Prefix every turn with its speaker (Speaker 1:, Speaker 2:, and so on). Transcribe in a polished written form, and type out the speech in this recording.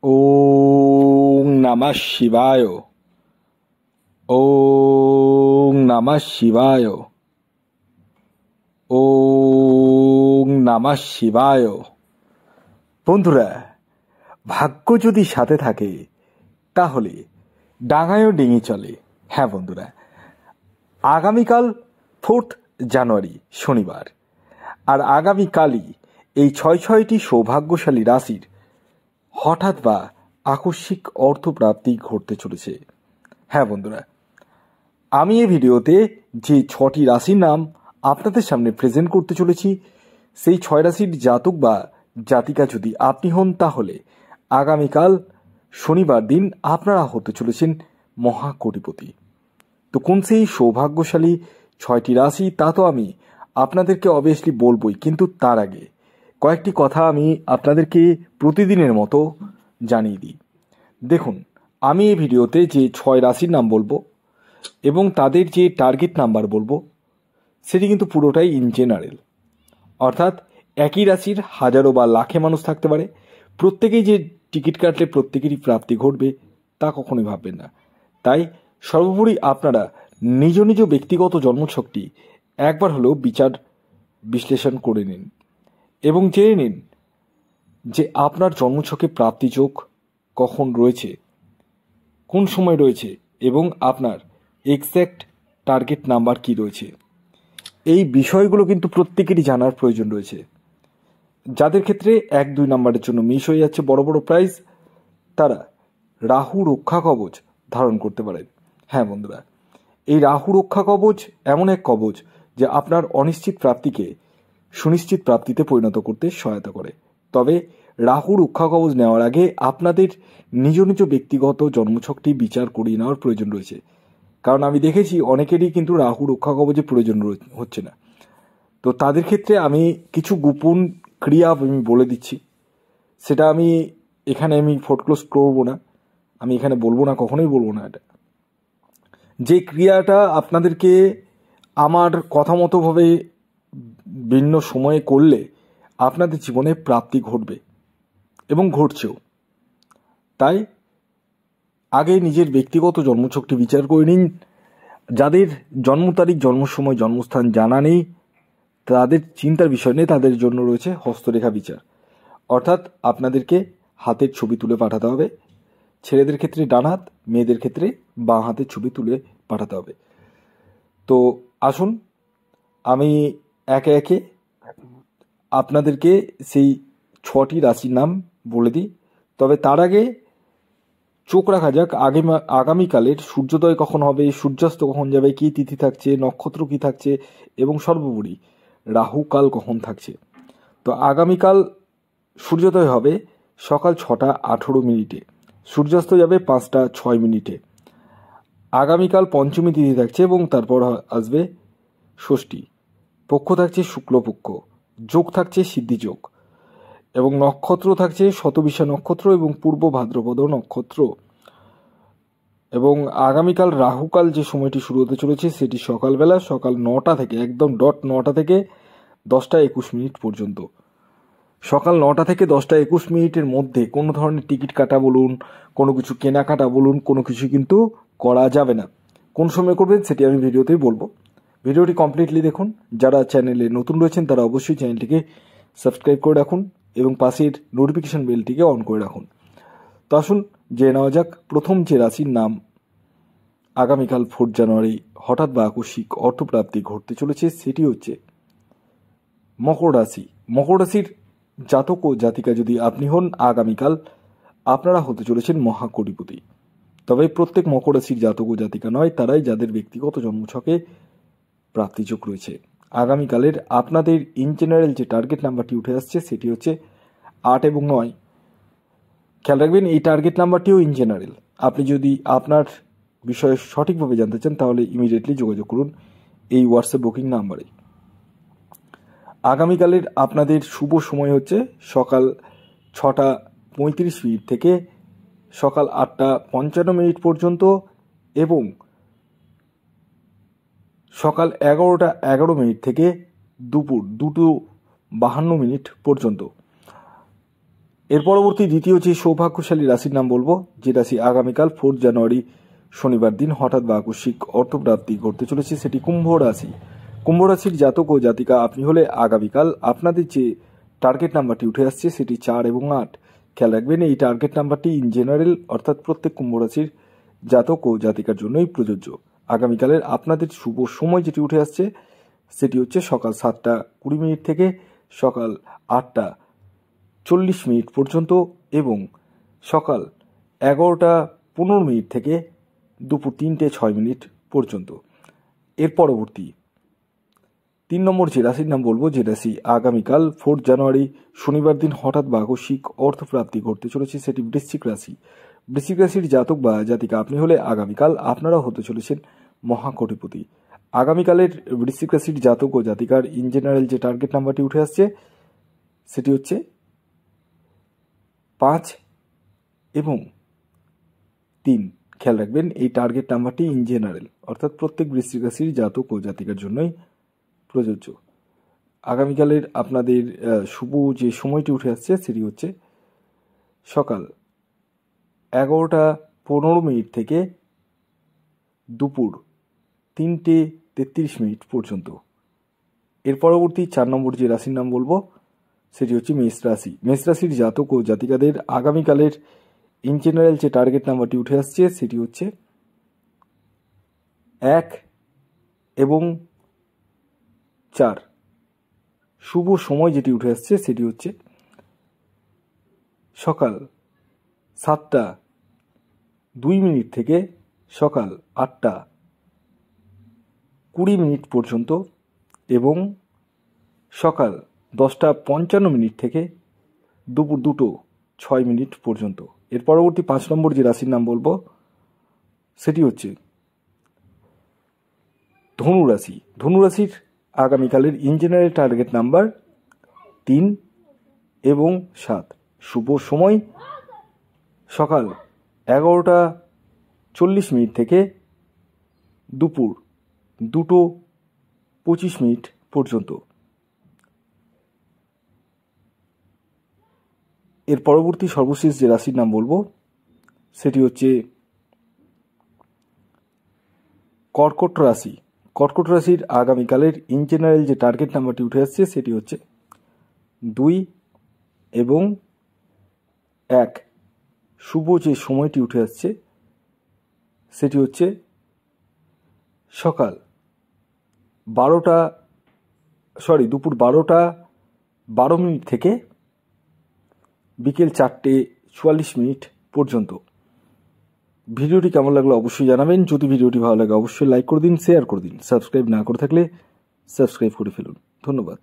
Speaker 1: ওং নমঃ শিবায়। ওং নমঃ শিবায়। ওং নমঃ শিবায়। বন্ধুরা, ভাগ্য যদি সাথে থাকে তাহলে ডাঙায়ও ডিঙি চলে। হ্যাঁ বন্ধুরা, আগামীকাল 4 জানুয়ারি শনিবার, আর আগামীকালই এই ছয়টি সৌভাগ্যশালী রাশির হঠাৎ বা আকস্মিক অর্থপ্রাপ্তি ঘটতে চলেছে। হ্যাঁ বন্ধুরা, আমি এই ভিডিওতে যে 6টি রাশির নাম আপনাদের সামনে প্রেজেন্ট করতে চলেছি, সেই 6 রাশির জাতক বা জাতিকা যদি আপনি হন তাহলে আগামীকাল শনিবার দিন আপনারা হতে চলেছেন মহাকোটিপতি। তো কোন সেই সৌভাগ্যশালী 6টি রাশি তা তো আমি আপনাদেরকে অবভিয়াসলি বলবই, কিন্তু তার আগে কয়েকটি কথা আমি আপনাদেরকে প্রতিদিনের মতো জানিয়ে দিই। দেখুন, আমি এই ভিডিওতে যে 6 রাশির নাম বলবো এবং তাদের যে টার্গেট নাম্বার বলবো সেটি কিন্তু পুরোটাই ইন জেনারেল, অর্থাৎ একই রাশির হাজারো বা লাখে মানুষ থাকতে পারে, প্রত্যেকেই যে টিকিট কাটলে প্রত্যেকেরই প্রাপ্তি ঘটবে তা কখনোই ভাববেন না। তাই সর্বোপরি আপনারা নিজ নিজ ব্যক্তিগত জন্মছকটি একবার হলেও বিশ্লেষণ করে নিন এবং জেনে নিন যে আপনার জন্মছকে প্রাপ্তিযোগ কখন রয়েছে, কোন সময় রয়েছে এবং আপনার এক্স্যাক্ট টার্গেট নাম্বার কি রয়েছে। এই বিষয়গুলো কিন্তু প্রত্যেকেরই জানার প্রয়োজন রয়েছে। যাদের ক্ষেত্রে 1-2 নাম্বারের জন্য মিস হয়ে যাচ্ছে বড় বড় প্রাইজ, তারা রাহু রক্ষা কবচ ধারণ করতে পারেন। হ্যাঁ বন্ধুরা, এই রাহু রক্ষা কবচ এমন এক কবচ যে আপনার অনিশ্চিত প্রাপ্তিকে সুনিশ্চিত প্রাপ্তিতে পরিণত করতে সহায়তা করে। তবে রাহু রক্ষা কবচ নেওয়ার আগে আপনাদের নিজ নিজ ব্যক্তিগত জন্মছকটি বিচার করিয়ে নেওয়ার প্রয়োজন রয়েছে, কারণ আমি দেখেছি অনেকেরই কিন্তু রাহু রক্ষা কবচের প্রয়োজন হচ্ছে না। তো তাদের ক্ষেত্রে আমি কিছু গোপন ক্রিয়া আমি বলে দিচ্ছি, সেটা আমি এখানে ফোরক্লোজ করবো না, আমি এখানে বলবো না, কখনোই বলবো না। এটা যে ক্রিয়াটা আপনাদেরকে আমার কথা মতোভাবে ভিন্ন সময়ে করলে আপনাদের জীবনে প্রাপ্তি ঘটবে এবং ঘটছেও। তাই আগে নিজের ব্যক্তিগত জন্মছকটি বিচার করে নিন। যাদের জন্ম তারিখ, জন্ম সময়, জন্মস্থান জানা নেই তাদের চিন্তার বিষয় নেই, তাদের জন্য রয়েছে হস্তরেখা বিচার, অর্থাৎ আপনাদেরকে হাতের ছবি তুলে পাঠাতে হবে। ছেলেদের ক্ষেত্রে ডান হাত, মেয়েদের ক্ষেত্রে বাঁ হাতের ছবি তুলে পাঠাতে হবে। তো আসুন আমি একে একে আপনাদেরকে সেই 6টি রাশির নাম বলে দিই। তবে তার আগে চোখ রাখা যাক আগামীকালের সূর্যোদয় কখন হবে, সূর্যাস্ত কখন যাবে, কী তিথি থাকছে, নক্ষত্র কী থাকছে এবং সর্বোপরি রাহুকাল কখন থাকছে। তো আগামীকাল সূর্যোদয় হবে সকাল 6:18, সূর্যাস্ত যাবে 5:06। আগামীকাল পঞ্চমী তিথি থাকছে এবং তারপর আসবে ষষ্ঠী। পক্ষ থাকছে শুক্লপক্ষ, যোগ থাকছে সিদ্ধিযোগ এবং নক্ষত্র থাকছে শতবিশা নক্ষত্র এবং পূর্ব ভাদ্রপদ নক্ষত্র। এবং আগামীকাল রাহুকাল যে সময়টি শুরু হতে চলেছে সেটি সকালবেলা সকাল 9টা থেকে একদম ডট 9টা থেকে 10:21 পর্যন্ত। সকাল 9টা থেকে 10:21 মধ্যে কোনো ধরনের টিকিট কাটা বলুন, কোনো কিছু কেনাকাটা বলুন, কোনো কিছু কিন্তু করা যাবে না। কোন সময় করবেন সেটি আমি ভিডিওতেই বলবো। ভিডিওটি কমপ্লিটলি দেখুন। যারা চ্যানেলে নতুন রয়েছেন তারা অবশ্যই চ্যানেলটিকে সাবস্ক্রাইব করে রাখুন এবং পাশের নোটিফিকেশন বেলটিকে অন করে রাখুন। তো আসুন জেনে নেওয়া যাক প্রথম যে রাশির নাম আগামীকাল 4 জানুয়ারি হঠাৎ বা আকস্মিক অর্থপ্রাপ্তি ঘটতে চলেছে সেটি হচ্ছে মকর রাশি। মকর রাশির জাতক ও জাতিকা যদি আপনি হন আগামীকাল আপনারা হতে চলেছেন মহাকোটিপতি। তবে প্রত্যেক মকর রাশির জাতক ও জাতিকা নয়, তারাই যাদের ব্যক্তিগত জন্মছকে প্রাপ্তিযোগ রয়েছে। আগামীকালের আপনাদের ইন জেনারেল যে টার্গেট নাম্বারটি উঠে আসছে সেটি হচ্ছে 8 এবং 9। খেয়াল রাখবেন এই টার্গেট নাম্বারটিও ইন জেনারেল। আপনি যদি আপনার বিষয়ে সঠিকভাবে জানতে চান তাহলে ইমিডিয়েটলি যোগাযোগ করুন এই হোয়াটসঅ্যাপ বুকিং নাম্বারে। আগামীকালের আপনাদের শুভ সময় হচ্ছে সকাল 6:35 থেকে সকাল 8:55 পর্যন্ত এবং সকাল 11:11 থেকে দুপুর 2:52 পর্যন্ত। এর পরবর্তী দ্বিতীয় যে সৌভাগ্যশালী রাশির নাম বলবো, যে রাশি আগামীকাল 4 জানুয়ারি শনিবার দিন হঠাৎ বা আকস্মিক অর্থপ্রাপ্তি ঘটতে চলেছে, সেটি কুম্ভ রাশি। কুম্ভ রাশির জাতক ও জাতিকা আপনি হলে আগামীকাল আপনাদের যে টার্গেট নাম্বারটি উঠে আসছে সেটি 4 এবং 8। খেয়াল রাখবেন এই টার্গেট নাম্বারটি ইন জেনারেল অর্থাৎ প্রত্যেক কুম্ভ রাশির জাতক ও জাতিকার জন্যই প্রযোজ্য। আগামীকালের আপনাদের শুভ সময় যেটি উঠে আসছে সেটি হচ্ছে সকাল 7টা 20 মিনিট থেকে সকাল 8টা 40 মিনিট পর্যন্ত এবং সকাল 11টা 15 মিনিট থেকে দুপুর 3টে 6 মিনিট পর্যন্ত। এর পরবর্তী 3 নম্বর যে রাশির নাম বলবো, যে রাশি আগামীকাল 4 জানুয়ারি শনিবার দিন হঠাৎ বা আকস্মিক অর্থপ্রাপ্তি ঘটতে চলেছে সেটি বৃশ্চিক রাশি। বৃশ্চিক রাশির জাতক বা জাতিকা আপনি হলে আগামীকাল আপনারা হতে চলেছেন মহাকোটিপতি। আগামীকালের বৃশ্চিক রাশির জাতক ও জাতিকার ইন জেনারেল যে টার্গেট নাম্বারটি উঠে আসছে সেটি হচ্ছে 5 এবং 3। খেয়াল রাখবেন এই টার্গেট নাম্বারটি ইন জেনারেল অর্থাৎ প্রত্যেক বৃশ্চিক রাশির জাতক ও জাতিকার জন্যই প্রযোজ্য। আগামীকালের আপনাদের শুভ যে সময়টি উঠে আসছে সেটি হচ্ছে সকাল 11টা 15 মিনিট থেকে দুপুর 3টে 33 মিনিট পর্যন্ত। এর পরবর্তী 4 নম্বর যে রাশির নাম বলবো সেটি হচ্ছে মেষ রাশি। মেষ রাশির জাতক ও জাতিকাদের আগামীকালের ইন জেনারেল যে টার্গেট নাম্বারটি উঠে আসছে সেটি হচ্ছে 1 এবং 4। শুভ সময় যেটি উঠে আসছে সেটি হচ্ছে সকাল 7টা 2 মিনিট থেকে সকাল 8টা 20 মিনিট পর্যন্ত এবং সকাল 10টা 55 মিনিট থেকে দুপুর 2টো 6 মিনিট পর্যন্ত। এর পরবর্তী 5 নম্বর যে রাশির নাম বলবো সেটি হচ্ছে ধনু রাশি। ধনু রাশির আগামীকালের ইন জেনারেল টার্গেট নাম্বার 3 এবং 7। শুভ সময় সকাল 11টা 40 মিনিট থেকে দুপুর 2টো 25 মিনিট পর্যন্ত। এর পরবর্তী সর্বশেষ যে রাশির নাম বলবো সেটি হচ্ছে কর্কট রাশি। কর্কট রাশির আগামীকালের ইন জেনারেল যে টার্গেট নাম্বারটি উঠে আসছে সেটি হচ্ছে 2 এবং 1। শুভ যে সময়টি উঠে আসছে সেটি হচ্ছে সকাল দুপুর 12টা 12 মিনিট থেকে বিকেল 4টে 44 মিনিট পর্যন্ত। ভিডিওটি কেমন লাগলো অবশ্যই জানাবেন। যদি ভিডিওটি ভালো লাগে অবশ্যই লাইক করে দিন, শেয়ার করে দিন। সাবস্ক্রাইব না করে থাকলে সাবস্ক্রাইব করে ফেলুন। ধন্যবাদ।